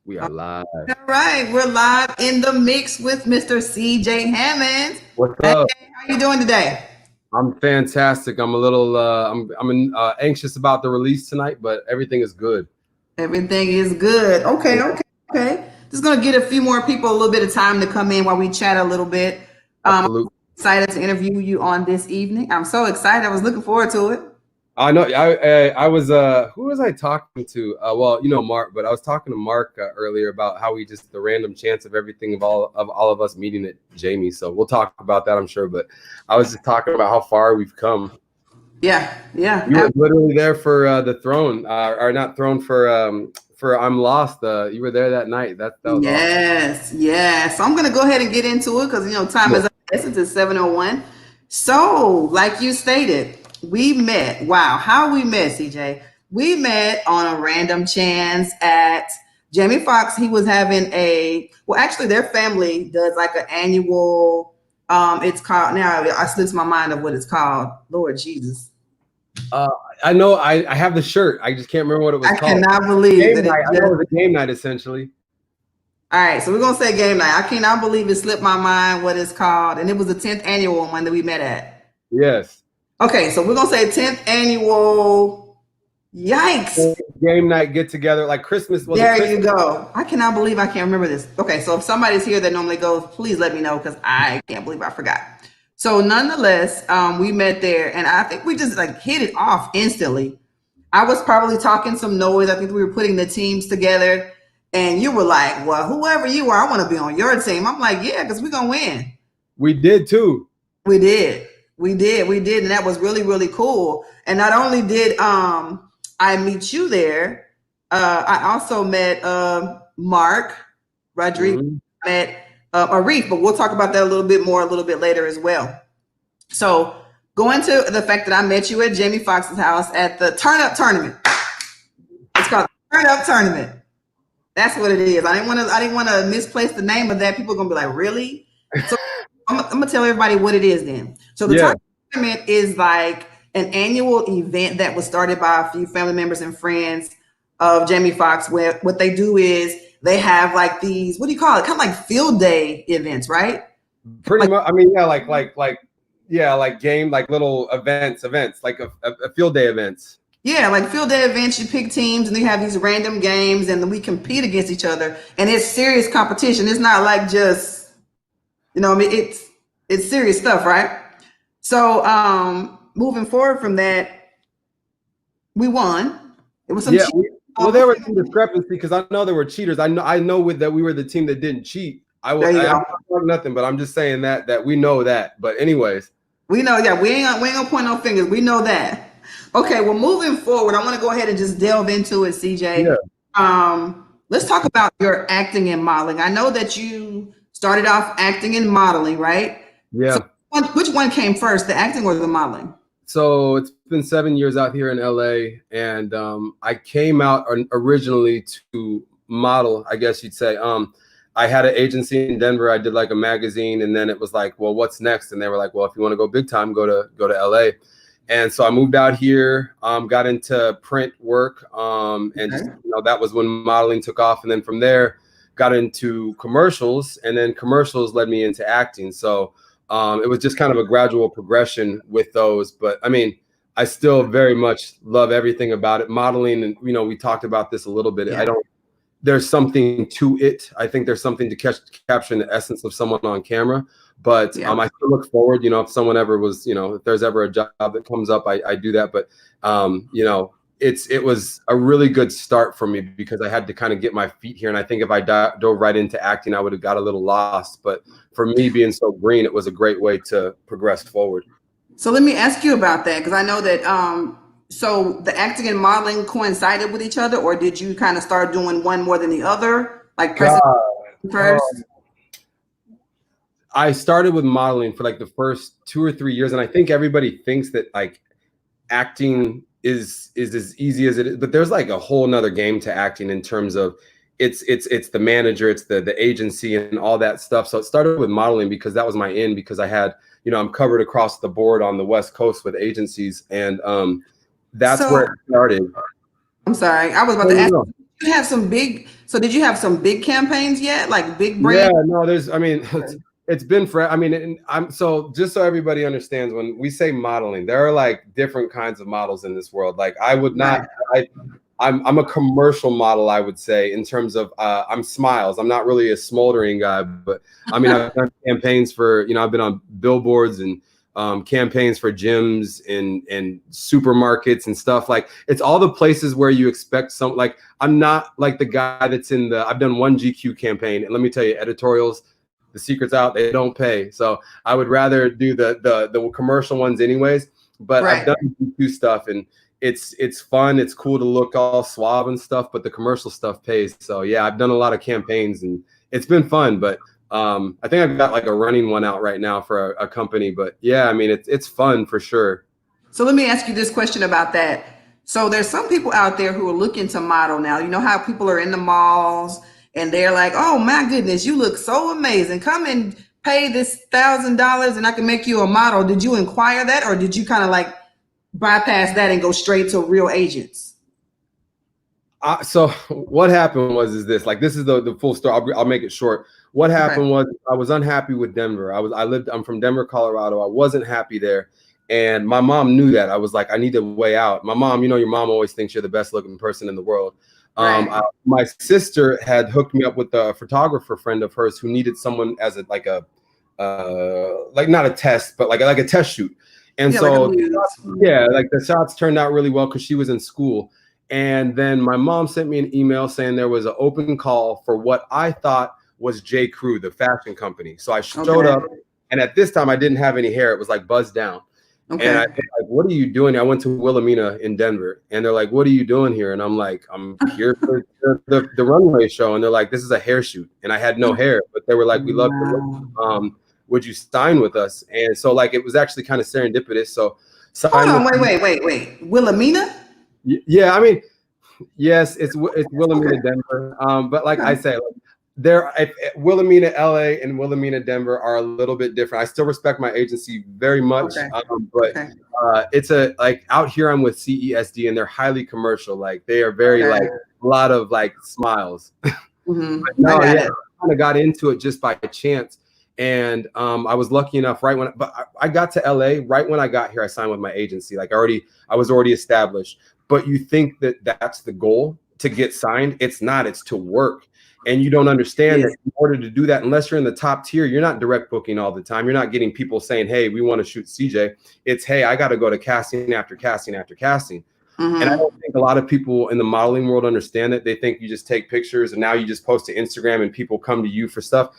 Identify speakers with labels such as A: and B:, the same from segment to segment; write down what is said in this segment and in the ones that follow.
A: We are live.
B: All right, we're live in the mix with Mr. CJ Hammond.
A: What's
B: Hey,
A: up?
B: how you doing today?
A: I'm fantastic. I'm a little anxious about the release tonight, but everything is good.
B: Everything is good. Okay. Just gonna get a few more people a little bit of time to come in while we chat a little bit. I'm
A: Absolutely.
B: excited to interview you on this evening. I'm so excited. I was looking forward to it.
A: I know. I was who was I talking to? Well, you know Mark, but I was talking to Mark earlier about how we just the random chance of everything of all of us meeting at Jamie. So we'll talk about that, I'm sure. But I was just talking about how far we've come.
B: Yeah.
A: You were literally there for the throne, or not throne for I'm Lost. You were there that night. That was awesome.
B: Yes. So I'm gonna go ahead and get into it because time is up. It's 7:01. So, like you stated, we met. Wow, how we met, CJ? We met on a random chance at Jamie Foxx. He was having actually their family does like an annual. It's called now. I slips my mind of what it's called. Lord Jesus.
A: I know. I have the shirt. I just can't remember what it was called.
B: I cannot believe that
A: I know it was a game night essentially.
B: All right, so we're gonna say game night. I cannot believe it slipped my mind what it's called, and it was the 10th annual one that we met at.
A: Yes.
B: Okay, so we're gonna say 10th annual. Yikes!
A: Game night get together like Christmas.
B: There you go. I cannot believe I can't remember this. Okay, so if somebody's here that normally goes, please let me know because I can't believe I forgot. So nonetheless, we met there, and I think we just like hit it off instantly. I was probably talking some noise. I think we were putting the teams together. And you were like, well, whoever you are, I want to be on your team. I'm like, yeah, because we're going to win.
A: We did too.
B: We did. And that was really, really cool. And not only did I meet you there, I also met Mark Rodriguez, met Arif, but we'll talk about that a little bit later as well. So going to the fact that I met you at Jamie Foxx's house at the Turn Up Tournament. It's called the Turn Up Tournament. That's what it is. I didn't want to misplace the name of that. People are gonna be like, really? So I'm gonna tell everybody what it is then. So the tournament is like an annual event that was started by a few family members and friends of Jamie Foxx, where what they do is they have like these, what do you call it? Kind of like field day events, right?
A: Pretty much. I mean, yeah, like game, like little events, like a field day events.
B: Yeah, like field day events, you pick teams and they have these random games and then we compete against each other. And it's serious competition. It's not like just, it's serious stuff, right? So moving forward from that, we won. It was some
A: well, there was some discrepancy because I know there were cheaters. I know that we were the team that didn't cheat. I'm not talking nothing, but I'm just saying that we know that. But anyways.
B: We know, we ain't gonna point no fingers. We know that. Okay, well, moving forward, I want to go ahead and just delve into it, CJ. Yeah. Let's talk about your acting and modeling. I know that you started off acting and modeling, right?
A: Yeah.
B: So which one came first, the acting or the modeling?
A: So it's been 7 years out here in LA, and I came out originally to model, I guess you'd say. I had an agency in Denver. I did like a magazine, and then it was like, well, what's next? And they were like, well, if you want to go big time, go to LA. And so I moved out here, got into print work, and just, that was when modeling took off. And then from there, got into commercials, and then commercials led me into acting. So it was just kind of a gradual progression with those. But I mean, I still very much love everything about it. Modeling, and we talked about this a little bit. Yeah. There's something to it. I think there's something to capture the essence of someone on camera. But I still look forward, if someone ever was, if there's ever a job that comes up, I do that. But, it was a really good start for me because I had to kind of get my feet here. And I think if I dove right into acting, I would have got a little lost. But for me being so green, it was a great way to progress forward.
B: So let me ask you about that, because I know that so the acting and modeling coincided with each other, or did you kind of start doing one more than the other? Like first?
A: I started with modeling for like the first 2 or 3 years, and I think everybody thinks that like acting is as easy as it is, but there's like a whole nother game to acting in terms of it's the manager, it's the agency and all that stuff. So it started with modeling because that was my in, because I had, I'm covered across the board on the West Coast with agencies, and that's where it started.
B: I'm sorry, I was about to ask. You have some big So did you have some big campaigns yet? Like big brands?
A: Yeah, no, I mean, it's been I mean, and so just so everybody understands, when we say modeling, there are like different kinds of models in this world. Like I would not, I'm a commercial model, I would say, in terms of I'm smiles. I'm not really a smoldering guy, but I mean, I've done campaigns for, I've been on billboards and campaigns for gyms and supermarkets and stuff. Like it's all the places where you expect some, like I'm not like the guy that's I've done one GQ campaign, and let me tell you, editorials, the secret's out, they don't pay. So I would rather do the commercial ones anyways, but I've done GQ stuff, and it's fun. It's cool to look all suave and stuff, but the commercial stuff pays. So yeah, I've done a lot of campaigns and it's been fun, but I think I've got like a running one out right now for a company, but yeah, I mean, it's fun for sure.
B: So let me ask you this question about that. So there's some people out there who are looking to model now. You know how people are in the malls and they're like, oh my goodness, you look so amazing. Come and pay this $1,000 and I can make you a model. Did you inquire that, or did you kind of like bypass that and go straight to real agents?
A: So what happened was this, like, this is the full story. I'll make it short. What happened was I was unhappy with Denver. I'm from Denver, Colorado. I wasn't happy there. And my mom knew that. I was like, I need a way out. My mom, your mom always thinks you're the best looking person in the world. My sister had hooked me up with a photographer friend of hers who needed someone as like not a test, but like a test shoot. And so like the shots turned out really well because she was in school. And then my mom sent me an email saying there was an open call for what I thought was J. Crew, the fashion company. So I showed up, and at this time I didn't have any hair. It was like buzzed down. And I said, like, what are you doing? I went to Wilhelmina in Denver, and they're like, what are you doing here? And I'm like, I'm here for the runway show. And they're like, this is a hair shoot. And I had no hair, but they were like, we love you. Would you sign with us? And so like, it was actually kind of serendipitous. So
B: hold on, wait. Wilhelmina?
A: Yeah, I mean, yes, it's Wilhelmina, Denver. But like I say, Wilhelmina, LA, and Wilhelmina, Denver are a little bit different. I still respect my agency very much, but it's like out here I'm with CESD, and they're highly commercial. Like they are very like a lot of like smiles. I kind of got into it just by chance. And I was lucky enough but I got to LA right when I got here. I signed with my agency. Like I was already established. But you think that that's the goal, to get signed? It's not. It's to work. And you don't understand that in order to do that, unless you're in the top tier, you're not direct booking all the time. You're not getting people saying, hey, we want to shoot CJ. It's, hey, I got to go to casting after casting after casting. And I don't think a lot of people in the modeling world understand that. They think you just take pictures and now you just post to Instagram and people come to you for stuff.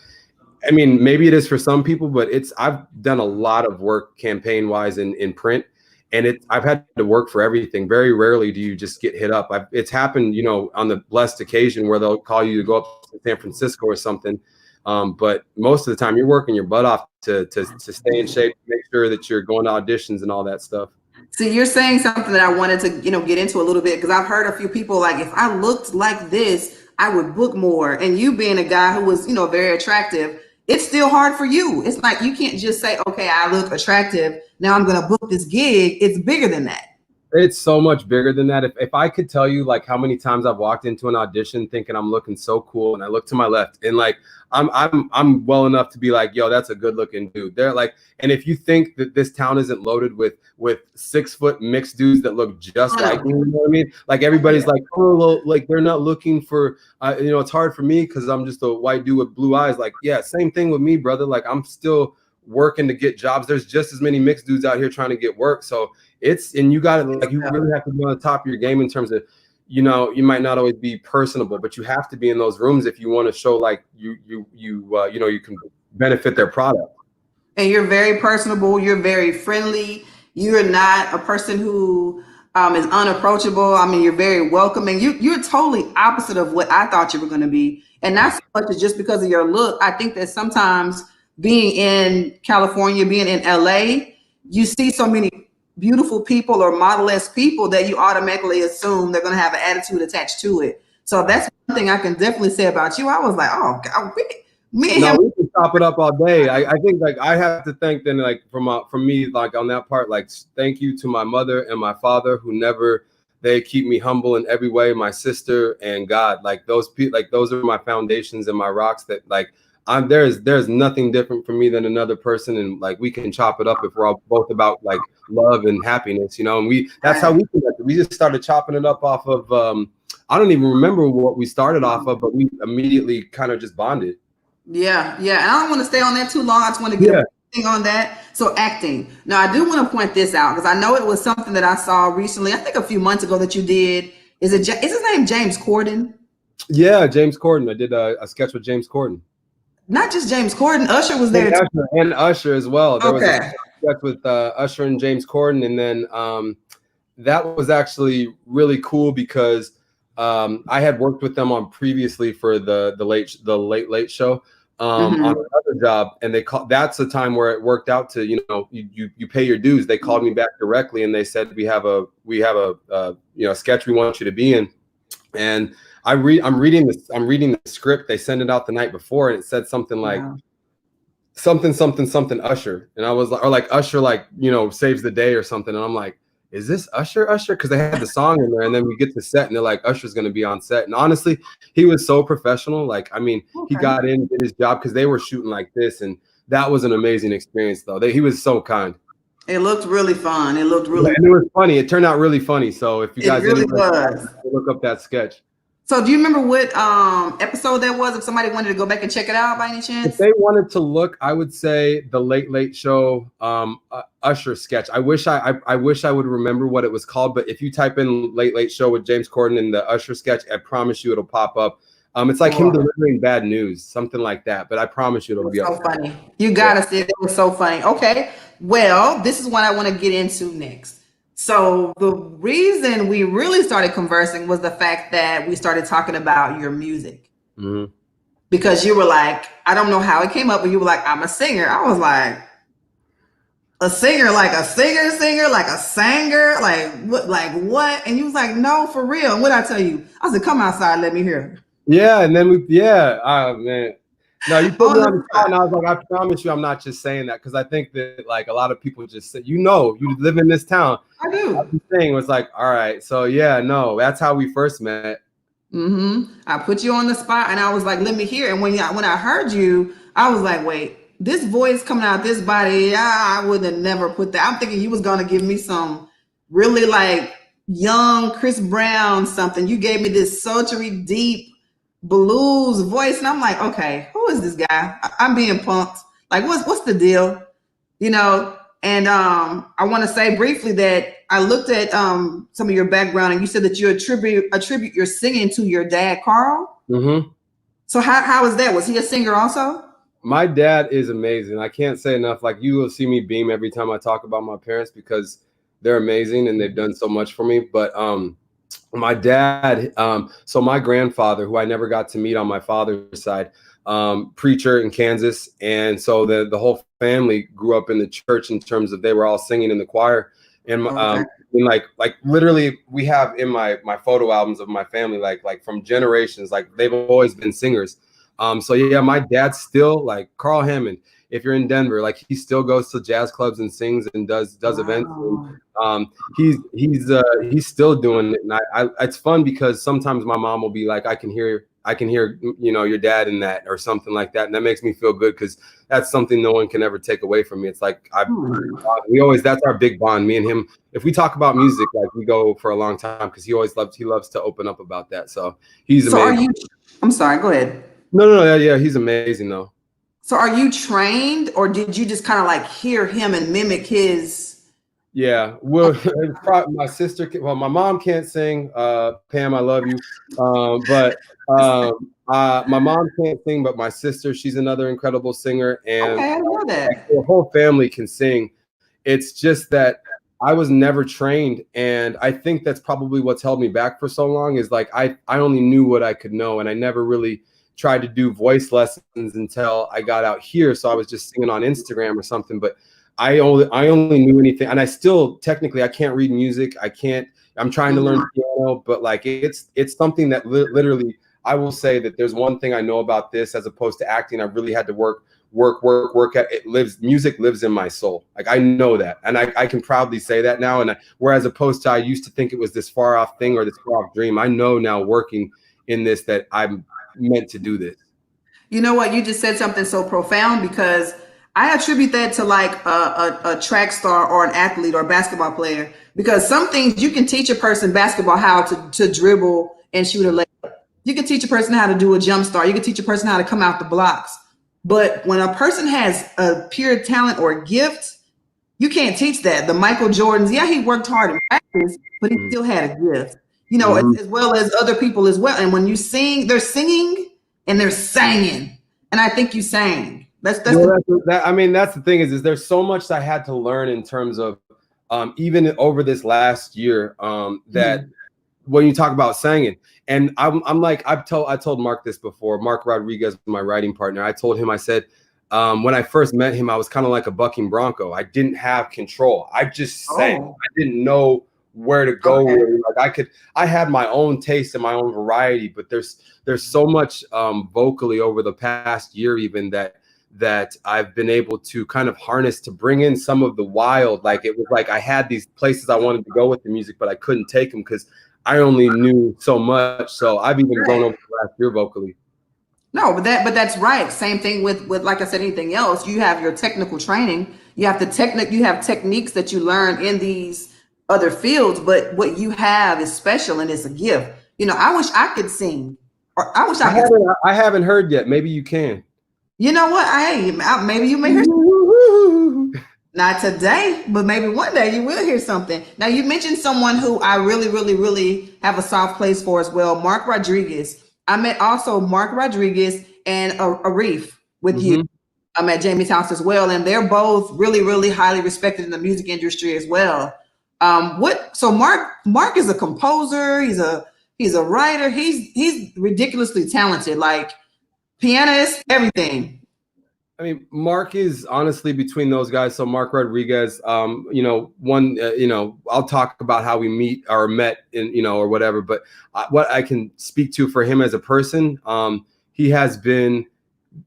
A: I mean, maybe it is for some people, but I've done a lot of work campaign wise in print, and I've had to work for everything. Very rarely do you just get hit up. It's happened, on the blessed occasion where they'll call you to go up to San Francisco or something. But most of the time you're working your butt off to stay in shape, make sure that you're going to auditions and all that stuff.
B: See, you're saying something that I wanted to, get into a little bit, because I've heard a few people like, if I looked like this, I would book more. And you being a guy who was, very attractive, it's still hard for you. It's like, you can't just say, okay, I look attractive, now I'm going to book this gig. It's bigger than that.
A: It's so much bigger than that. If I could tell you like how many times I've walked into an audition thinking I'm looking so cool, and I look to my left and like I'm well enough to be like, yo, that's a good looking dude. They're like, and if you think that this town isn't loaded with 6 foot mixed dudes that look just like me, you know what I mean? Like everybody's like, oh, like they're not looking for, it's hard for me because I'm just a white dude with blue eyes. Like, yeah, same thing with me, brother. Like I'm still working to get jobs. There's just as many mixed dudes out here trying to get work. So and you got to like, you really have to be on the top of your game in terms of, you might not always be personable, but you have to be in those rooms if you want to show like you can benefit their product.
B: And you're very personable. You're very friendly. You're not a person who is unapproachable. I mean, you're very welcoming. You're totally opposite of what I thought you were going to be. And not so much just because of your look. I think that sometimes being in California, being in LA, you see so many beautiful people or model-esque people that you automatically assume they're going to have an attitude attached to it. So that's one thing I can definitely say about you. I was like, oh, God, me and him.
A: We can stop it up all day. I think like I have to thank them, like from me, like on that part, like thank you to my mother and my father who never They keep me humble in every way. My sister and God, like those are my foundations and my rocks that like there's nothing different for me than another person, and like we can chop it up if we're all both about like love and happiness, you know. And that's how we connected. We just started chopping it up off of I don't even remember what we started off of, but we immediately kind of just bonded.
B: Yeah. And I don't want to stay on that too long. I just want to get a thing on that. So acting. Now I do want to point this out because I know it was something that I saw recently. I think a few months ago that you did. Is his name James Corden?
A: Yeah, James Corden. I did a sketch with James Corden.
B: Not just James Corden. Usher was there too.
A: And Usher as well. There was a sketch with Usher and James Corden, and then that was actually really cool because I had worked with them on previously for the late show on another job, and that's the time where it worked out to, you know, you pay your dues. They called me back directly and they said we have a you know, sketch we want you to be in, and I'm reading the script. They sent it out the night before, and it said something like something Usher, and I was like, or like Usher, like, you know, saves the day or something, and I'm like, is this Usher? Because they had the song in there, and then we get to set, and they're like, Usher's going to be on set. And honestly, he was so professional. Like, I mean, he got in, did his job, because they were shooting like this, and that was an amazing experience, though. He was so kind.
B: It looked really fun. It looked really.
A: And it was funny. It turned out really funny. So if you guys
B: really was,
A: look up that sketch.
B: So do you remember what episode that was? If somebody wanted to go back and check it out by any chance?
A: If they wanted to look, I would say the Late Show Usher sketch. I wish I would remember what it was called, but if you type in Late Show with James Corden and the Usher sketch, I promise you it'll pop up. It's like him delivering bad news, something like that. But I promise you it'll be
B: so funny. You gotta see it. It was so funny. Okay, well, this is what I want to get into next. So the reason we really started conversing was the fact that we started talking about your music. Because you were like, I don't know how it came up, but you were like, I'm a singer. I was like, a singer, like a singer, like a singer, like what? And you was like, no, for real. And what I tell you? I said, come outside, let me hear.
A: Yeah, and then oh man. No, you put me on the spot, and I was like, I promise you, I'm not just saying that, because I think that like a lot of people just say, you know, you live in this town.
B: I do.
A: The thing was like, all right, so yeah, no, that's how we first met.
B: I put you on the spot, and I was like, let me hear. And when I heard you, I was like, wait, this voice coming out this body, I would have never put that. I'm thinking you was gonna give me some really like young Chris Brown something. You gave me this sultry, deep blues voice, and I'm like, okay, who is this guy? I'm being pumped. Like, what's the deal, you know? And I want to say briefly that I looked at some of your background, and you said that you attribute your singing to your dad, Carl. So how is that? Was he a singer also?
A: My dad is amazing. I can't say enough. Like, you will see me beam every time I talk about my parents, because they're amazing and they've done so much for me. But my dad, so my grandfather, who I never got to meet on my father's side, preacher in Kansas, and so the whole family grew up in the church in terms of they were all singing in the choir. And and like literally, we have in my photo albums of my family, like from generations, like they've always been singers. So yeah, my dad's still like Carl Hammond. If you're in Denver, like he still goes to jazz clubs and sings and does events. And, he's still doing it, and I it's fun because sometimes my mom will be like, I can hear you know, your dad in that or something like that, and that makes me feel good because that's something no one can ever take away from me. It's like that's our big bond, me and him. If we talk about music, like we go for a long time, because he loves to open up about that. So he's amazing.
B: I'm sorry, go ahead.
A: No, yeah, he's amazing though.
B: So are you trained, or did you just kind of like hear him and mimic his?
A: Yeah, well, my sister, my mom can't sing. Pam, I love you. But my mom can't sing, but my sister, she's another incredible singer. And
B: okay, I know that.
A: The whole family can sing. It's just that I was never trained. And I think that's probably what's held me back for so long, is like, I only knew what I could know. And I never really tried to do voice lessons until I got out here. So I was just singing on Instagram or something, but I only knew anything. And I still, technically, I can't read music. I'm trying to learn piano, but like, it's something that literally, I will say that there's one thing I know about this, as opposed to acting, I really had to work work. Music lives in my soul. Like, I know that. And I can proudly say that now. And whereas opposed to, I used to think it was this far off thing or this far off dream, I know now working in this that I'm meant to do this.
B: You know what? You just said something so profound, because I attribute that to like a track star or an athlete or a basketball player, because some things you can teach a person basketball how to dribble and shoot a layup. You can teach a person how to do a jump start. You can teach a person how to come out the blocks. But when a person has a pure talent or a gift, you can't teach that. The Michael Jordans, yeah, he worked hard in practice, but he still had a gift, you know, as well as other people as well. And when you sing, they're singing and they're singing. And I think you sang.
A: I mean, that's the thing is there's so much I had to learn in terms of even over this last year that when you talk about singing, and I'm like, I told Mark this before. Mark Rodriguez, my writing partner. I told him, I said, when I first met him, I was kind of like a bucking bronco. I didn't have control. I just sang. I didn't know where to go. Like I had my own taste and my own variety, but there's so much vocally over the past year even that I've been able to kind of harness to bring in some of the wild. Like, it was like I had these places I wanted to go with the music, but I couldn't take them because I only knew so much. So I've even grown over the last year vocally.
B: No, but that's right. Same thing with like I said, anything else. You have your technical training. You have you have techniques that you learn in these other fields, but what you have is special and it's a gift. You know, I wish I could sing, or I wish
A: I haven't heard yet. Maybe you can.
B: You know what? Maybe you may hear not today, but maybe one day you will hear something. Now, you mentioned someone who I really, really, really have a soft place for as well, Mark Rodriguez. I met also Mark Rodriguez and Arif with you. I'm at Jamie's house as well, and they're both really, really highly respected in the music industry as well. So Mark is a composer. He's a writer. He's ridiculously talented, like pianist, everything.
A: I mean, Mark is honestly between those guys. So Mark Rodriguez, you know, I'll talk about how we met in, you know, or whatever. But what I can speak to for him as a person, he has been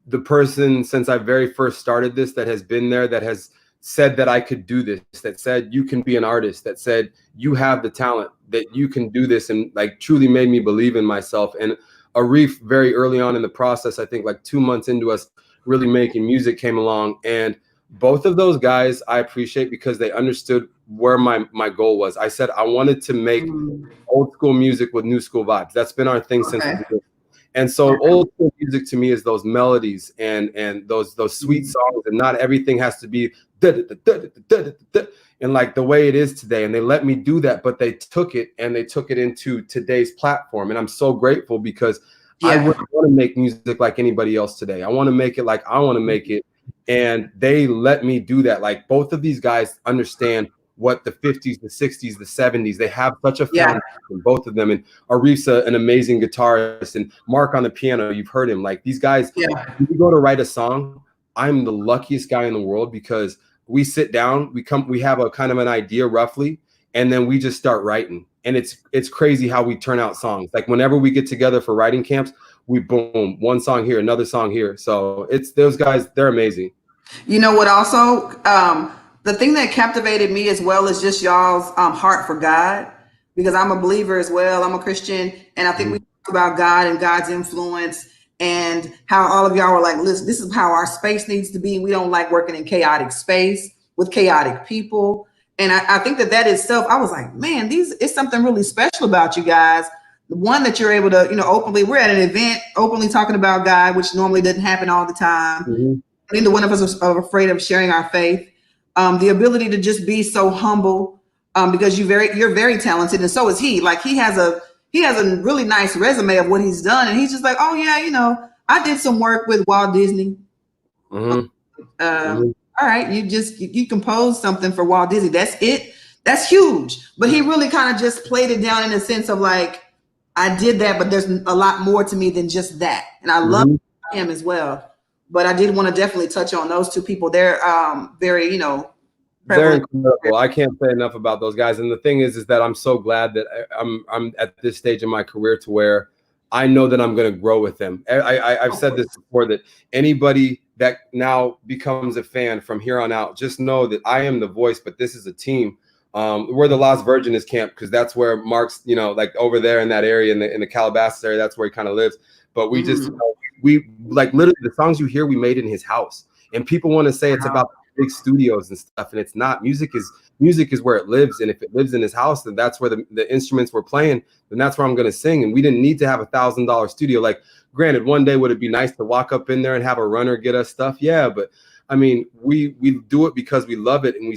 A: the person since I very first started this that has been there, that has said that I could do this, that said you can be an artist, that said you have the talent, that you can do this, and like truly made me believe in myself. And Arif, very early on in the process, I think like 2 months into us really making music, came along, and both of those guys I appreciate because they understood where my goal was. I said I wanted to make old school music with new school vibes. That's been our thing since the beginning. And so old school music to me is those melodies and those sweet songs, and not everything has to be and like the way it is today. And they let me do that, but they took it into today's platform, and I'm so grateful because I wouldn't want to make music like anybody else today. I want to make it like I want to make it. And they let me do that. Like, both of these guys understand what the 50s, the 60s, the 70s, they have such a foundation, both of them. And Arif's an amazing guitarist, and Mark on the piano, you've heard him. Like, these guys, when you go to write a song, I'm the luckiest guy in the world because we sit down, we have a kind of an idea roughly, and then we just start writing. And it's crazy how we turn out songs. Like, whenever we get together for writing camps, we boom, one song here, another song here. So it's those guys, they're amazing.
B: You know what also, the thing that captivated me as well is just y'all's heart for God, because I'm a believer as well. I'm a Christian, and I think we talked about God and God's influence and how all of y'all were like, listen, this is how our space needs to be. We don't like working in chaotic space with chaotic people. And I think that itself, I was like, man, it's something really special about you guys. The one that you're able to, you know, openly, we're at an event, openly talking about God, which normally doesn't happen all the time. Neither one of us are afraid of sharing our faith. The ability to just be so humble, because you're very talented, and so is he. Like, he has a really nice resume of what he's done, and he's just like, oh yeah, you know, I did some work with Walt Disney. All right, you composed something for Walt Disney. That's it. That's huge. But he really kind of just played it down in a sense of like, I did that, but there's a lot more to me than just that. And I love him as well. But I did want to definitely touch on those two people. They're very, you know,
A: they're incredible. I can't say enough about those guys. And the thing is that I'm so glad that I'm at this stage in my career to where I know that I'm going to grow with them. I've said this before, that anybody that now becomes a fan from here on out, just know that I am the voice, but this is a team. We're the Las Virgenes camp because that's where Mark's, you know, like over there in that area, in the Calabasas area, that's where he kind of lives. But we just, we like literally the songs you hear we made in his house, and people want to say it's about big studios and stuff, and it's not. Music is where it lives, and if it lives in his house, then that's where the instruments were playing, then that's where I'm going to sing. And we didn't need to have $1,000 studio. Like, granted, one day would it be nice to walk up in there and have a runner get us stuff? Yeah, but I mean, we do it because we love it, and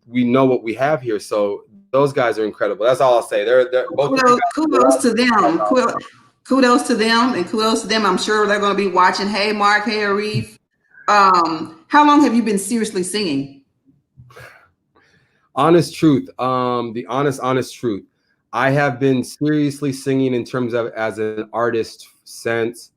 A: we know what we have here. So those guys are incredible. That's all I'll say. They're both
B: kudos to them. Kudos to them, and kudos to them. I'm sure they're going to be watching. Hey, Mark. Hey, Arif. How long have you been seriously singing?
A: Honest truth. The honest truth. I have been seriously singing in terms of as an artist since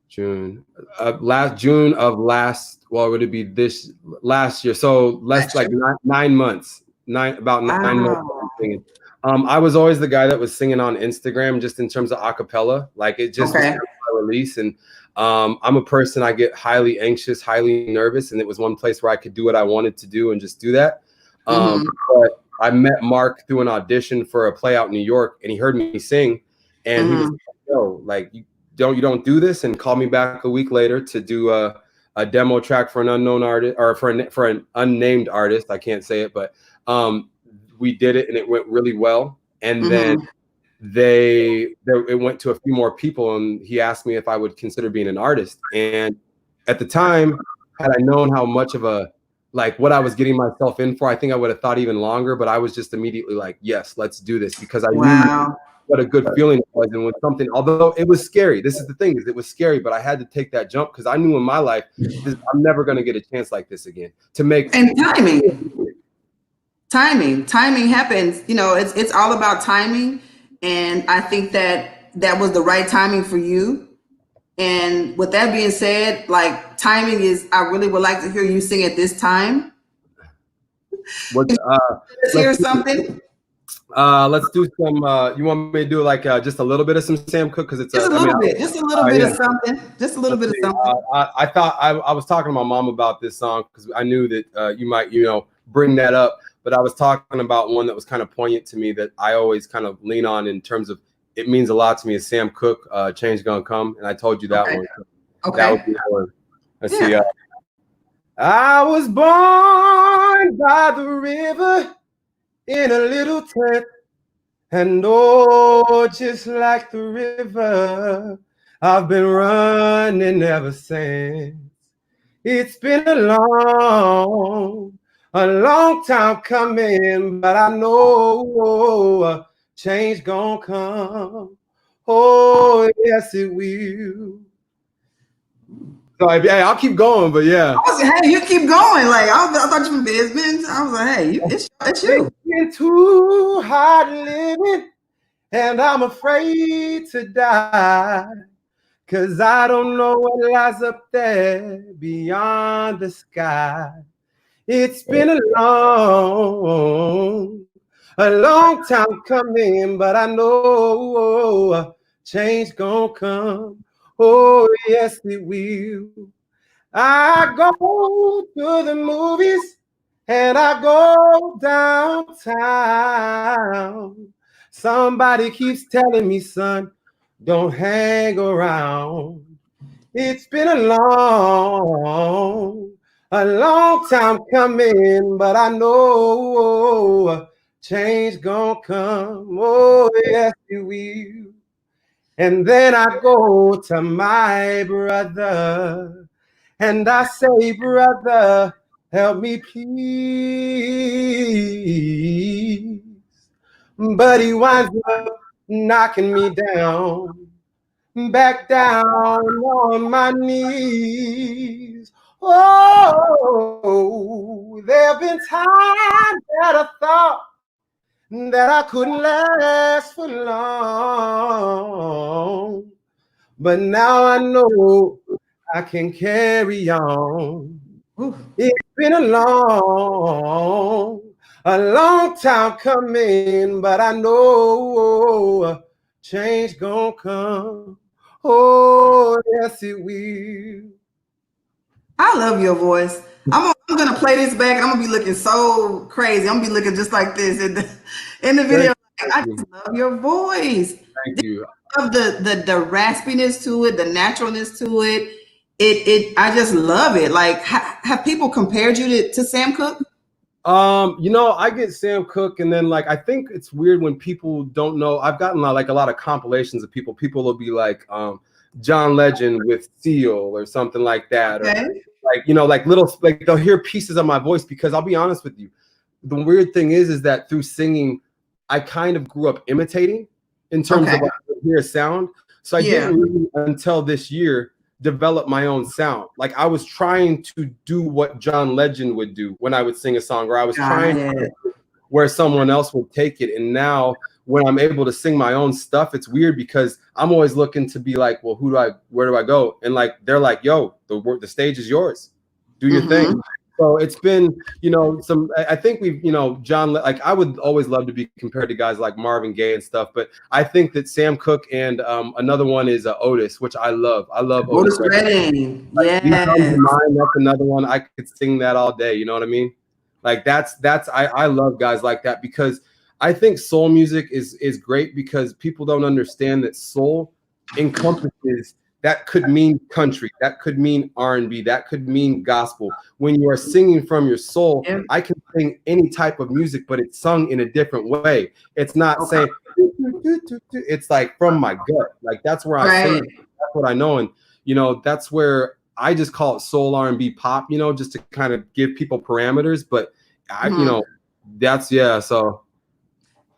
A: June of last well, would it be this last year? So less like 9 months, about 9 months singing. I was always the guy that was singing on Instagram, just in terms of acapella, like it just was my release. And I'm a person, I get highly anxious, highly nervous, and it was one place where I could do what I wanted to do and just do that. But I met Mark through an audition for a play out in New York, and he heard me sing, and he was like, yo, like you don't do this, and called me back a week later to do a demo track for an unknown artist, or for an unnamed artist. I can't say it, but we did it, and it went really well. And then it went to a few more people, and he asked me if I would consider being an artist. And at the time, had I known how much of a like what I was getting myself in for, I think I would have thought even longer. But I was just immediately like, yes, let's do this, because I knew what a good feeling it was. And when something, although it was scary, this is the thing, is it was scary, but I had to take that jump because I knew in my life I'm never going to get a chance like this again to make.
B: And timing happens. You know, it's all about timing, and I think that was the right timing for you. And with that being said, like, timing is, I really would like to hear you sing at this time. Let's hear something.
A: Let's do some. You want me to do like just a little bit of some Sam Cooke, because it's
B: just a little bit of something. Just a little bit of something.
A: I thought I was talking to my mom about this song because I knew that you might bring that up, but I was talking about one that was kind of poignant to me that I always kind of lean on in terms of it means a lot to me, is Sam Cooke, Change Gonna Come, and I told you that one. So that would be one. Let's see. I was born by the river in a little tent, and oh, just like the river, I've been running ever since. It's been a long time coming, but I know change gonna come. Oh, yes, it will. So I'll keep going, but yeah.
B: I was like, hey, you keep going. Like I thought you were business. I was like, hey, it's you.
A: It's too hard living, and I'm afraid to die, 'cause I don't know what lies up there beyond the sky. It's been a long time coming, but I know change gonna come. Oh, yes, it will. I go to the movies and I go downtown. Somebody keeps telling me, son, don't hang around. It's been a long time coming, but I know change gonna come. Oh, yes, it will. And then I go to my brother and I say, brother, help me please. But he winds up knocking me down, back down on my knees. Oh, there have been times that I thought that I couldn't last for long, but now I know I can carry on. It's been a long time coming, but I know change gonna come. Oh, yes, it will.
B: I love your voice. I'm gonna play this back. I'm gonna be looking so crazy. I'm gonna be looking just like this in the video.
A: Thank
B: I
A: you.
B: just love your voice.
A: Thank you.
B: Love the raspiness to it, the naturalness to it. I just love it. Like, have people compared you to Sam Cooke?
A: You know, I get Sam Cooke, and then like I think it's weird when people don't know. I've gotten like a lot of compilations of people. People will be like, John Legend with Seal or something like that, or
B: Okay.
A: like, you know, like little, like they'll hear pieces of my voice, because I'll be honest with you, the weird thing is that through singing, I kind of grew up imitating in terms
B: Okay.
A: of like hear sound. So I
B: Yeah.
A: didn't really until this year develop my own sound. Like I was trying to do what John Legend would do when I would sing a song, or I was
B: Got
A: trying
B: it.
A: where someone else would take it. And now when I'm able to sing my own stuff, it's weird because I'm always looking to be like, well, where do I go? And like, they're like, yo, the stage is yours. Do your thing. So it's been, you know, I think we've, you know, John, like I would always love to be compared to guys like Marvin Gaye and stuff, but I think that Sam Cooke and another one is Otis, which I love. I love Otis
B: Otis Redding.
A: Like, These Songs
B: Yes.
A: Of Mine, that's another one. I could sing that all day. You know what I mean? Like I love guys like that, because I think soul music is great, because people don't understand that soul encompasses, that could mean country, that could mean R&B, that could mean gospel. When you are singing from your soul,
B: Yep.
A: I can sing any type of music, but it's sung in a different way. It's not
B: Okay.
A: saying it's like from my gut. Like that's where I sing.
B: Right.
A: That's what I know. And you know, that's where I just call it soul R&B pop, you know, just to kind of give people parameters. But you know, that's So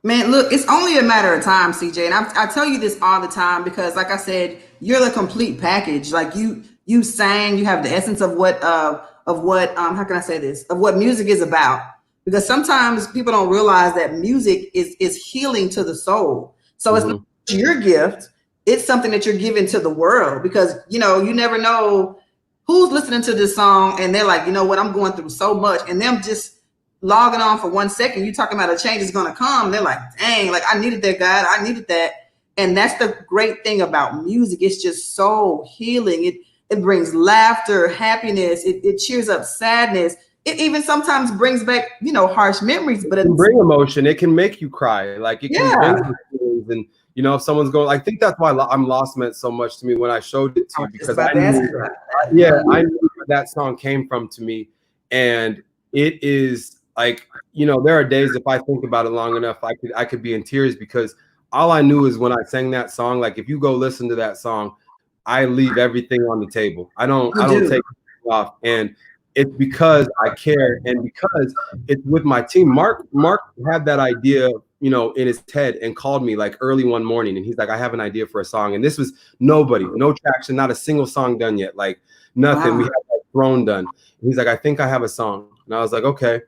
B: Man, look, it's only a matter of time, CJ. And I tell you this all the time because, like I said, you're the complete package. Like you sang, you have the essence of what how can I say this, of what music is about. Because sometimes people don't realize that music is healing to the soul. So it's not your gift; it's something that you're giving to the world. Because you know, you never know who's listening to this song and they're like, you know what, I'm going through so much, and them just logging on for 1 second, you talking about a change is going to come. They're like, dang, like I needed that, God, I needed that. And that's the great thing about music. It's just so healing. It brings laughter, happiness. It cheers up sadness. It even sometimes brings back, you know, harsh memories. But it
A: can bring emotion. It can make you cry. Like it can bring feelings. And you know, if someone's going, I think that's why I'm Lost meant so much to me when I showed it to you, because I knew, I knew where that song came from to me. And it is like, you know, there are days if I think about it long enough, I could be in tears, because all I knew is when I sang that song, like if you go listen to that song, I leave everything on the table. I don't take it off. And it's because I care, and because it's with my team. Mark had that idea, you know, in his head, and called me like early one morning, and he's like, I have an idea for a song. And this was no traction, not a single song done yet, like nothing.
B: Wow.
A: We had like Throne done. And he's like, I think I have a song. And I was like, okay.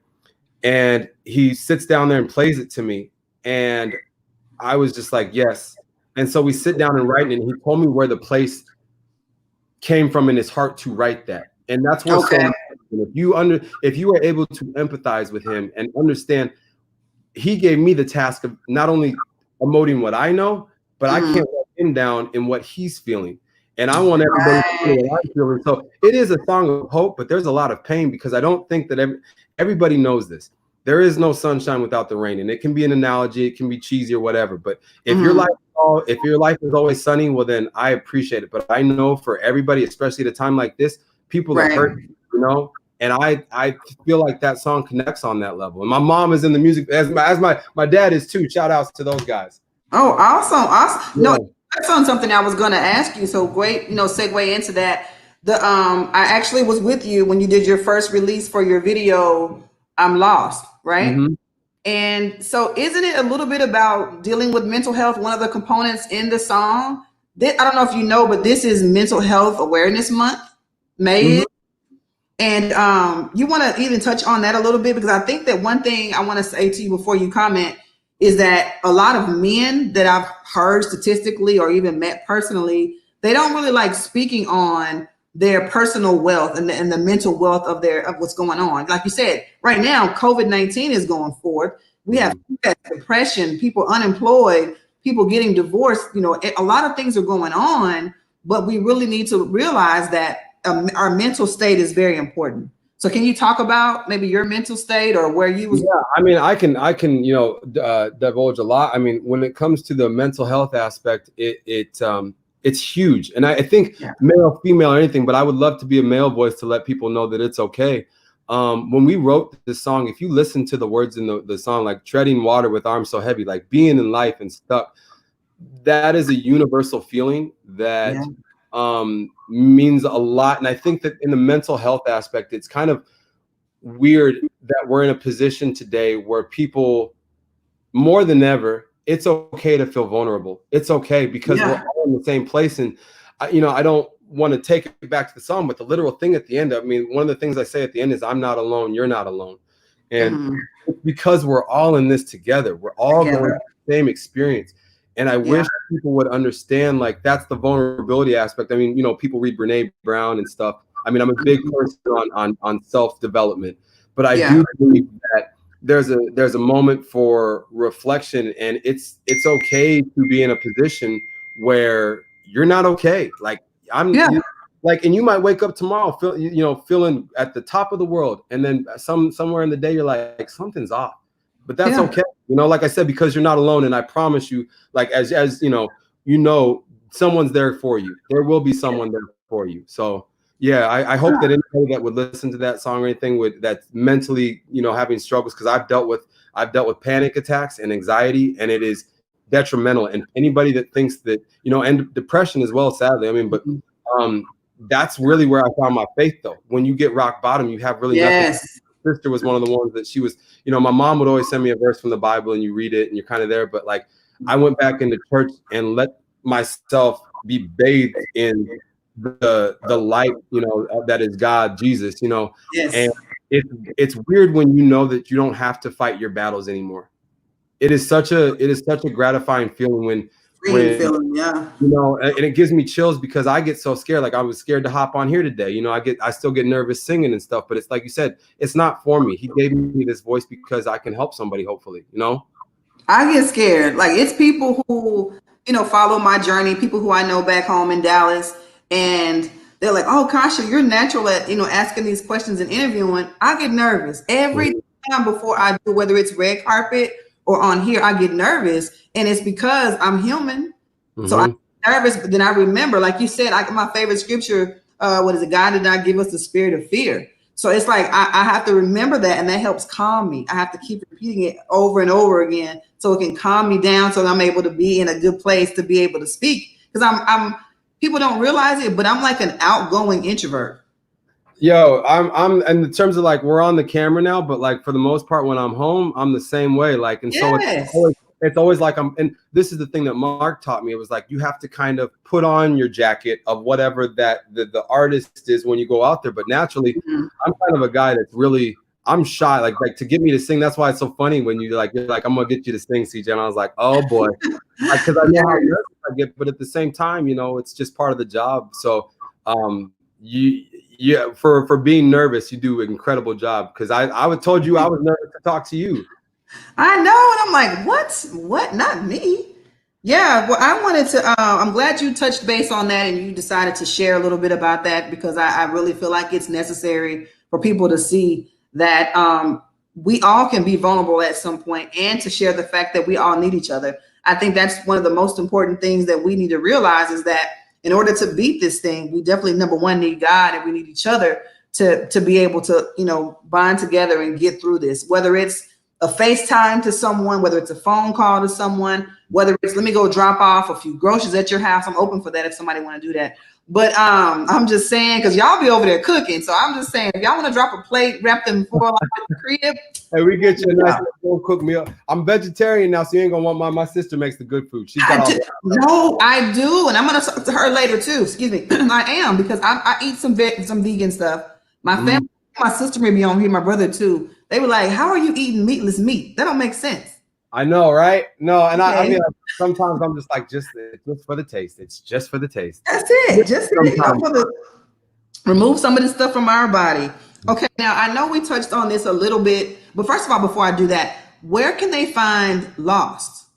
A: And he sits down there and plays it to me. And I was just like, yes. And so we sit down and write it, and he told me where the place came from in his heart to write that. And that's where if you are able to empathize with him and understand, he gave me the task of not only emoting what I know, but I can't let him down in what he's feeling. And I want everybody to feel what I'm feeling. So it is a song of hope, but there's a lot of pain, because I don't think that everybody knows this. There is no sunshine without the rain. And it can be an analogy, it can be cheesy or whatever. But if your life is always sunny, well, then I appreciate it. But I know for everybody, especially at a time like this, people are hurt, you know. And I feel like that song connects on that level. And my mom is in the music, as my dad is too. Shout outs to those guys.
B: Oh, awesome.
A: Yeah.
B: No, that's on something I was going to ask you. So great, you know, segue into that. I actually was with you when you did your first release for your video, I'm Lost, right? And so isn't it a little bit about dealing with mental health? One of the components in the song, I don't know if you know, but this is Mental Health Awareness Month, May. And you want to even touch on that a little bit, because I think that one thing I want to say to you before you comment is that a lot of men that I've heard statistically or even met personally, they don't really like speaking on their personal wealth and the mental wealth of what's going on. Like you said, right now, COVID-19 is going forth. We have depression, people unemployed, people getting divorced. You know, a lot of things are going on, but we really need to realize that our mental state is very important. So can you talk about maybe your mental state or where you was?
A: Yeah, I mean, I can, divulge a lot. I mean, when it comes to the mental health aspect, it's huge. And I think male, female, or anything, but I would love to be a male voice to let people know that it's okay. When we wrote this song, if you listen to the words in the song, like treading water with arms so heavy, like being in life and stuck, that is a universal feeling that means a lot. And I think that in the mental health aspect, it's kind of weird that we're in a position today where people, more than ever, it's okay to feel vulnerable. It's okay because we're all in the same place. And I don't want to take it back to the song, but the literal thing at the end, I mean, one of the things I say at the end is, I'm not alone, you're not alone. And it's because we're all in this together. We're all going through the same experience. And I wish people would understand, like, that's the vulnerability aspect. I mean, people read Brene Brown and stuff. I mean, I'm a big person on self-development, but I do believe that there's a moment for reflection, and it's okay to be in a position where you're not okay. Like and you might wake up tomorrow feeling at the top of the world, and then somewhere in the day you're like something's off, but that's okay. Like I said, because you're not alone, and I promise you, like as someone's there for you. There will be someone there for you. So. Yeah, I hope that anybody that would listen to that song or anything that's mentally, having struggles, because I've dealt with panic attacks and anxiety, and it is detrimental. And anybody that thinks that, and depression as well, sadly. I mean, but that's really where I found my faith, though. When you get rock bottom, you have really nothing. My sister was one of the ones that she was, my mom would always send me a verse from the Bible, and you read it and you're kind of there. But like, I went back into church and let myself be bathed in the light, that is God, Jesus, and it's weird when you know that you don't have to fight your battles anymore. It is such a gratifying feeling when and it gives me chills, because I get so scared. Like, I was scared to hop on here today. I still get nervous singing and stuff, but it's like you said, it's not for me. He gave me this voice because I can help somebody, hopefully.
B: I get scared. Like, it's people who follow my journey, people who I know back home in Dallas. And they're like, "Oh, Kasha, you're natural at, asking these questions and interviewing." I get nervous every time before I do, whether it's red carpet or on here, I get nervous. And it's because I'm human. So I'm nervous, but then I remember, like you said, my favorite scripture, what is it? God did not give us the spirit of fear. So it's like, I have to remember that, and that helps calm me. I have to keep repeating it over and over again so it can calm me down, so that I'm able to be in a good place to be able to speak. Because I'm people don't realize it, but I'm like an outgoing introvert.
A: Yo, I'm in terms of, like, we're on the camera now, but like for the most part, when I'm home, I'm the same way. Like, and so it's always like and this is the thing that Mark taught me. It was like, you have to kind of put on your jacket of whatever that the artist is when you go out there. But naturally, I'm kind of a guy that's really, I'm shy. Like to get me to sing, that's why it's so funny when you're like, I'm gonna get you to sing, CJ. And I was like, oh boy, because I know how nervous I get, but at the same time, it's just part of the job. So for being nervous, you do an incredible job, because I would told you I was nervous to talk to you.
B: I know, and I'm like, what? Not me. Yeah, well, I wanted to. I'm glad you touched base on that, and you decided to share a little bit about that, because I really feel like it's necessary for people to see that we all can be vulnerable at some point, and to share the fact that we all need each other. I think that's one of the most important things that we need to realize, is that in order to beat this thing, we definitely, number one, need God, and we need each other to be able to, bond together and get through this, whether it's a FaceTime to someone, whether it's a phone call to someone, whether it's, let me go drop off a few groceries at your house. I'm open for that if somebody want to do that. But I'm just saying, because y'all be over there cooking. So I'm just saying, if y'all want to drop a plate, wrap them foil out the crib.
A: Hey, we get you a nice little cook meal. I'm vegetarian now, so you ain't gonna want my sister makes the good food. She's got
B: I do, and I'm gonna talk to her later too. Excuse me, I am, because I eat some vegan stuff. My family, my sister may be on here, my brother too. They were like, "How are you eating meatless meat? That don't make sense."
A: I know, right? No, and okay. I mean, sometimes I'm just like, just for the taste. It's just for the taste.
B: That's it. Just remove some of this stuff from our body. Okay, now I know we touched on this a little bit, but first of all, before I do that, where can they find Lost?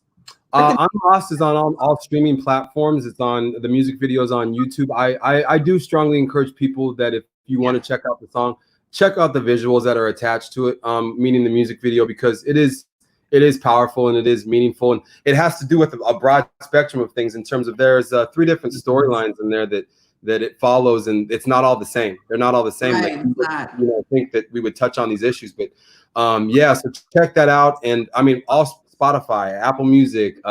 A: I'm Lost is on all streaming platforms. It's on the music videos on YouTube. I do strongly encourage people that if you want to check out the song, check out the visuals that are attached to it, meaning the music video, because it is powerful and it is meaningful, and it has to do with a broad spectrum of things in terms of there's 3 different storylines in there that it follows, and it's not all the same. They're not all the same.
B: Right,
A: like, think that we would touch on these issues, but yeah, so check that out. And I mean, all Spotify, Apple Music,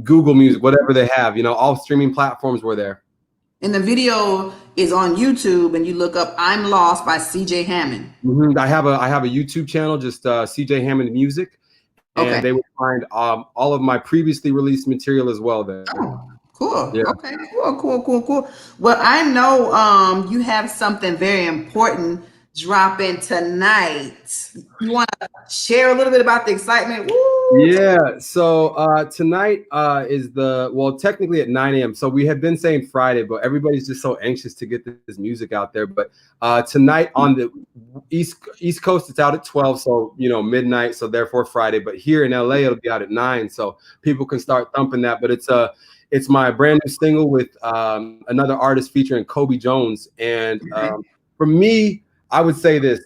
A: Google Music, whatever they have, all streaming platforms were there.
B: And the video is on YouTube, and you look up "I'm Lost" by CJ Hammond.
A: Mm-hmm. I have a YouTube channel, just CJ Hammond Music, and they would find all of my previously released material as well there.
B: Oh, cool.
A: Yeah.
B: Okay, cool. Well, I know you have something very important dropping tonight. You want to share a little bit about the excitement? Woo!
A: Yeah, so tonight is technically at 9 a.m. So we have been saying Friday, but everybody's just so anxious to get this music out there. But tonight on the East Coast, it's out at 12, so midnight, so therefore Friday. But here in LA, it'll be out at 9, so people can start thumping that. But it's my brand new single with another artist featuring Kobe Jones, and for me, I would say this.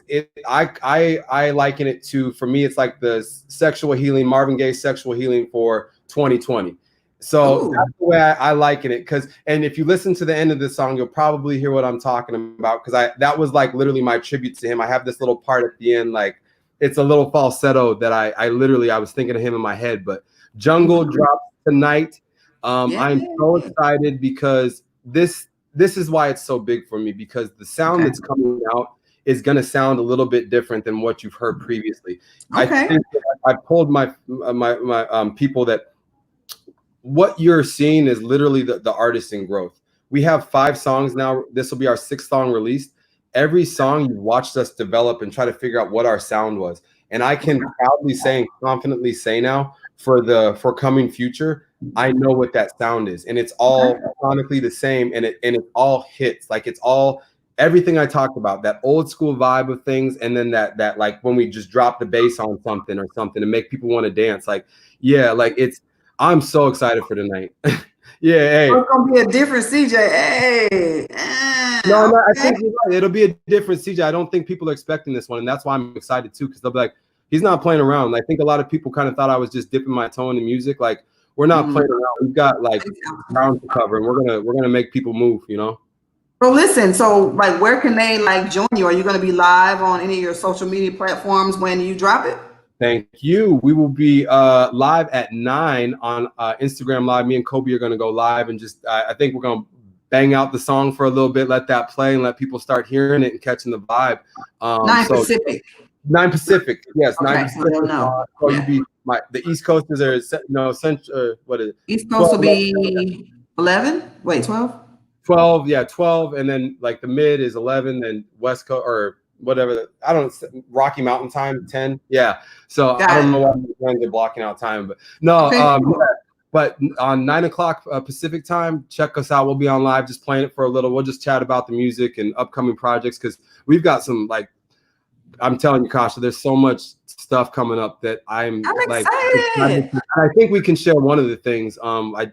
A: I liken it to, for me, it's like the sexual healing, Marvin Gaye's sexual healing for 2020. So that's the way I liken it. And if you listen to the end of this song, you'll probably hear what I'm talking about, because that was like literally my tribute to him. I have this little part at the end, like it's a little falsetto that I was thinking of him in my head. But Jungle drops tonight. I'm so excited because this is why it's so big for me, because the sound that's coming out is going to sound a little bit different than what you've heard previously. I think I told my people that what you're seeing is literally the artist in growth. We have 5 songs now. This will be our 6th song released. Every song you watched us develop and try to figure out what our sound was. And I can proudly say and confidently say now, for the forthcoming future, I know what that sound is. And it's all sonically the same, and it all hits. Like, it's all everything I talked about, that old school vibe of things, and then that like when we just drop the bass on something or something to make people want to dance. Like, yeah, like I'm so excited for tonight. Yeah, hey.
B: It's gonna be a different CJ. Hey.
A: No, I think you're right. It'll be a different CJ. I don't think people are expecting this one, and that's why I'm excited too, because they'll be like, he's not playing around. I think a lot of people kind of thought I was just dipping my toe in the music. Like, we're not playing around. We've got like ground to cover, and we're gonna make people move,
B: Well, listen, so like, where can they like join you? Are you going to be live on any of your social media platforms when you drop it?
A: Thank you. We will be live at 9 on Instagram Live. Me and Kobe are going to go live, and just I think we're going to bang out the song for a little bit, let that play, and let people start hearing it and catching the vibe.
B: 9 Pacific.
A: 9 Pacific. Yes,
B: okay,
A: 9 Pacific. So you'll be the East Coasters are central. What is it?
B: East Coast will be 11. Wait, 12.
A: 12, yeah, 12, and then like the mid is 11, and West Coast or whatever. I don't Rocky Mountain time 10. Yeah, so I don't know why they're blocking out time, but no. But on 9 o'clock Pacific time, check us out. We'll be on live, just playing it for a little. We'll just chat about the music and upcoming projects, because we've got some, like, I'm telling you, Kasha, there's so much stuff coming up that I'm like excited. I think we can share one of the things. I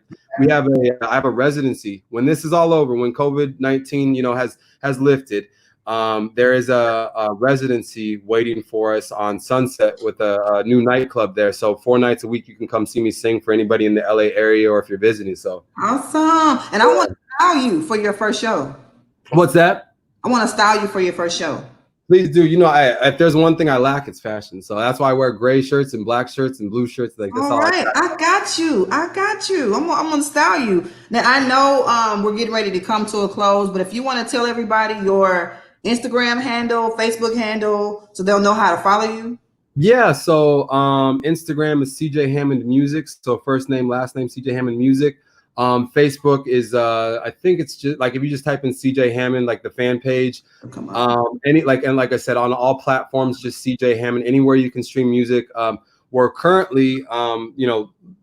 A: have a residency when this is all over, when COVID-19 has lifted. There is a residency waiting for us on Sunset with a new nightclub there. So 4 nights a week you can come see me sing for anybody in the LA area, or if you're visiting. So
B: awesome. And I want to style you for your first show.
A: What's that?
B: I want to style you for your first show.
A: Please do. If there's one thing I lack, it's fashion. So that's why I wear gray shirts and black shirts and blue shirts. Like, that's all right.
B: I got you. I'm gonna style you. Now, I know we're getting ready to come to a close, but if you want to tell everybody your Instagram handle, Facebook handle, so they'll know how to follow you.
A: Yeah. So Instagram is CJ Hammond Music. So first name, last name, CJ Hammond Music. Facebook is I think it's just like, if you just type in CJ Hammond, like the fan page, like I said, on all platforms, just CJ Hammond, anywhere you can stream music. We're currently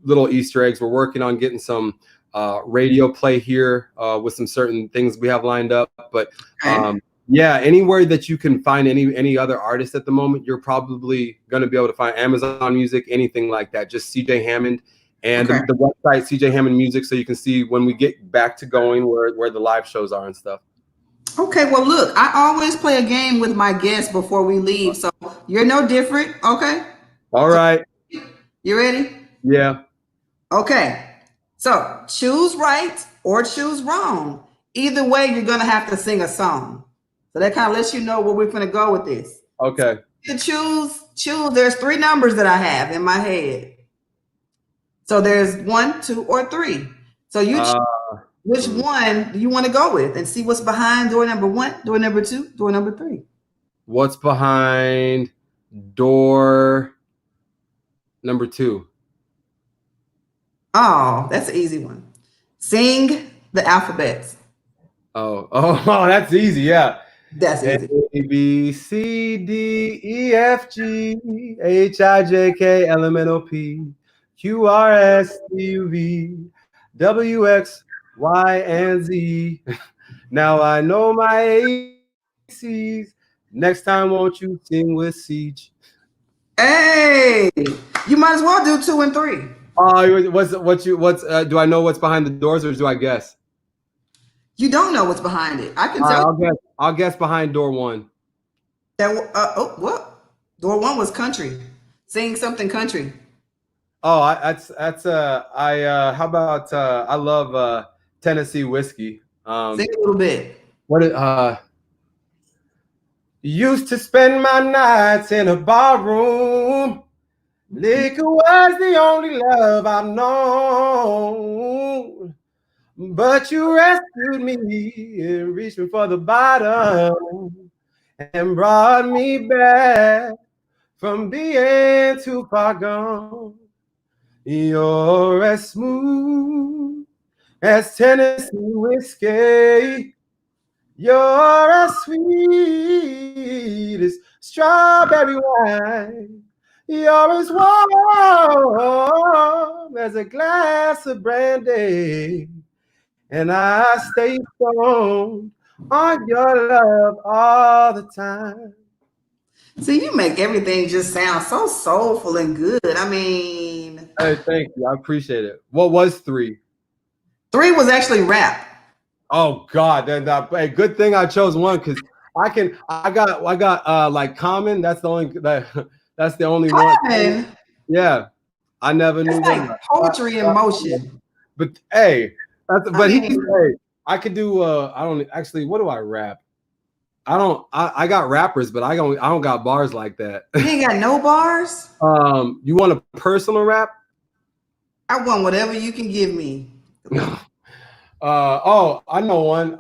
A: little Easter eggs. We're working on getting some radio play here with some certain things we have lined up, but yeah, anywhere that you can find any other artist at the moment, you're probably going to be able to find Amazon Music, anything like that. Just CJ Hammond. and
B: Okay.
A: the website CJ Hammond Music, so you can see when we get back to going where the live shows are and stuff.
B: Okay, well, look, I always play a game with my guests before we leave, so you're no different. Okay,
A: All right.
B: you ready?
A: Yeah.
B: Okay, so choose right or choose wrong. Either way, you're gonna have to sing a song. So that kind of lets you know where we're gonna go with this.
A: Okay.
B: To choose. There's 3 numbers that I have in my head. So there's 1, 2, or 3. So you choose which one do you want to go with, and see what's behind door number 1, door number 2, door number 3.
A: What's behind door number 2?
B: Oh, that's an easy one. Sing the alphabets.
A: Oh, that's easy. Yeah.
B: That's easy.
A: A, B, C, D, E, F, G, H, I, J, K, L, M, N, O, P, Q, R, S, T, U, V, W, X, Y, and Z. Now I know my ACs. Next time, won't you sing with Siege?
B: Hey, you might as well do 2 and 3.
A: Do I know what's behind the doors, or do I guess?
B: You don't know what's behind it. I can tell.
A: I'll guess behind door 1.
B: That what? Door 1 was country. Sing something country.
A: Oh, how about I love Tennessee whiskey.
B: Sing a little bit.
A: Used to spend my nights in a bar room. Liquor was the only love I've known. But you rescued me and reached me for the bottom and brought me back from being too far gone. You're as smooth as Tennessee whiskey. You're as sweet as strawberry wine. You're as warm as a glass of brandy. And I stay strong on your love all the time.
B: See, you make everything just sound so soulful and good. I mean,
A: Hey, thank you. I appreciate it. What was 3?
B: 3 was actually rap.
A: Oh God, then hey, good thing I chose 1 because I got like Common. That's the only
B: Common.
A: one. Yeah, I never knew
B: That's
A: that.
B: like poetry in motion.
A: But hey, I could do I don't actually, what do I rap? I got rappers, but I don't got bars like that.
B: You ain't got no bars?
A: You want a personal rap?
B: I want whatever you can give me.
A: I know one.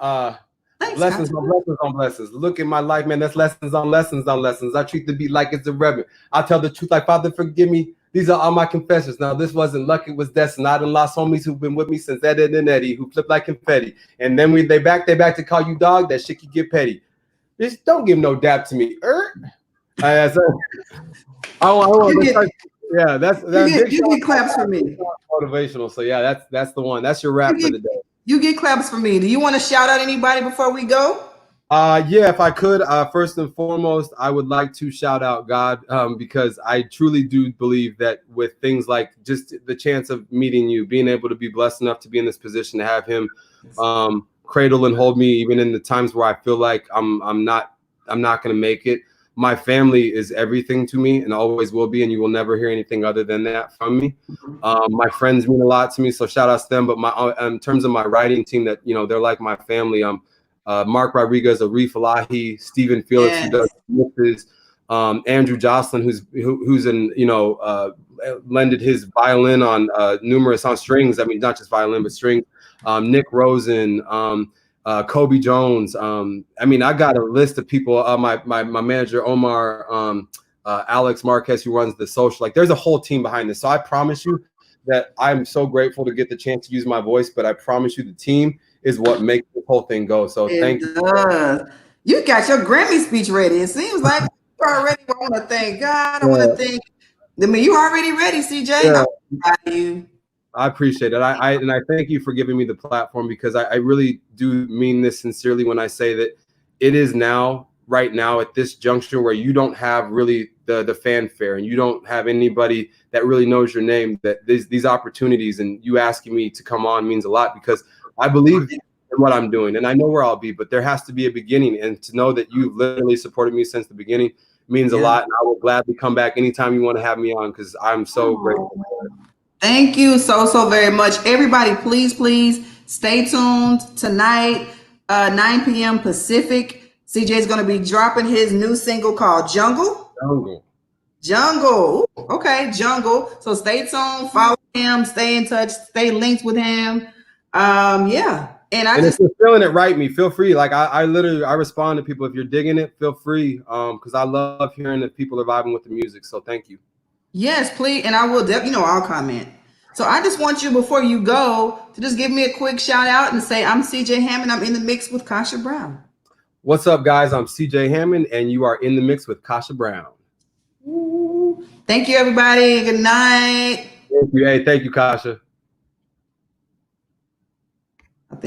B: Thanks,
A: Lessons on blessings. Look at my life, man. That's lessons on lessons on lessons. I treat the beat like it's a reverend. I tell the truth like, Father, forgive me. These are all my confessions. Now, this wasn't luck, it was destined. I done lost homies who've been with me since Ed and Eddie, who flip like confetti. And then they back to call you dog. That shit can get petty. Just don't give no dap to me. Yeah, that's
B: you get claps for me.
A: Motivational. So yeah, that's the one. That's your rap for the day.
B: You get claps for me. Do you want to shout out anybody before we go?
A: Yeah, if I could, first and foremost, I would like to shout out God, because I truly do believe that with things like just the chance of meeting you, being able to be blessed enough to be in this position, to have him cradle and hold me even in the times where I feel like I'm not going to make it. My family is everything to me and always will be, and you will never hear anything other than that from me. My friends mean a lot to me, so shout out to them. But in terms of my writing team, that they're like my family. Mark Rodriguez, Arif Elahi, Stephen Felix,
B: Yes.
A: who does mixes, Andrew Jocelyn, who's lended his violin on numerous on strings. I mean, not just violin, but strings. Nick Rosen, Kobe Jones. I mean, I got a list of people. My manager Omar, Alex Marquez, who runs the social. Like, there's a whole team behind this. So I promise you that I'm so grateful to get the chance to use my voice. But I promise you, the team is what makes the whole thing go. So thank you.
B: You got your Grammy speech ready. It seems like you're already. I want to thank God. I want to thank. I mean, you already ready, CJ.
A: Yeah.
B: I'm proud of you.
A: I appreciate it. I thank you for giving me the platform, because I really do mean this sincerely when I say that it is now, right now, at this juncture where you don't have really the fanfare, and you don't have anybody that really knows your name, that these opportunities and you asking me to come on means a lot, because I believe in what I'm doing and I know where I'll be, but there has to be a beginning. And to know that you've literally supported me since the beginning means a lot. And I will gladly come back anytime you want to have me on, because I'm so grateful.
B: Thank you so very much. Everybody, please stay tuned tonight, 9 p.m. Pacific. CJ is going to be dropping his new single called Jungle. Jungle. Ooh, okay, Jungle. So stay tuned, follow him, stay in touch, stay linked with him. Yeah. And
A: if you're feeling it, write me. Feel free. Like I literally respond to people. If you're digging it, feel free. Because I love hearing that people are vibing with the music. So thank you.
B: Yes, please. And I will definitely, I'll comment. So I just want you, before you go, to just give me a quick shout out and say, I'm CJ Hammond. I'm in the mix with Kasha Brown.
A: What's up, guys? I'm CJ Hammond, and you are in the mix with Kasha Brown.
B: Ooh. Thank you, everybody. Good night.
A: Thank you. Hey, thank you, Kasha.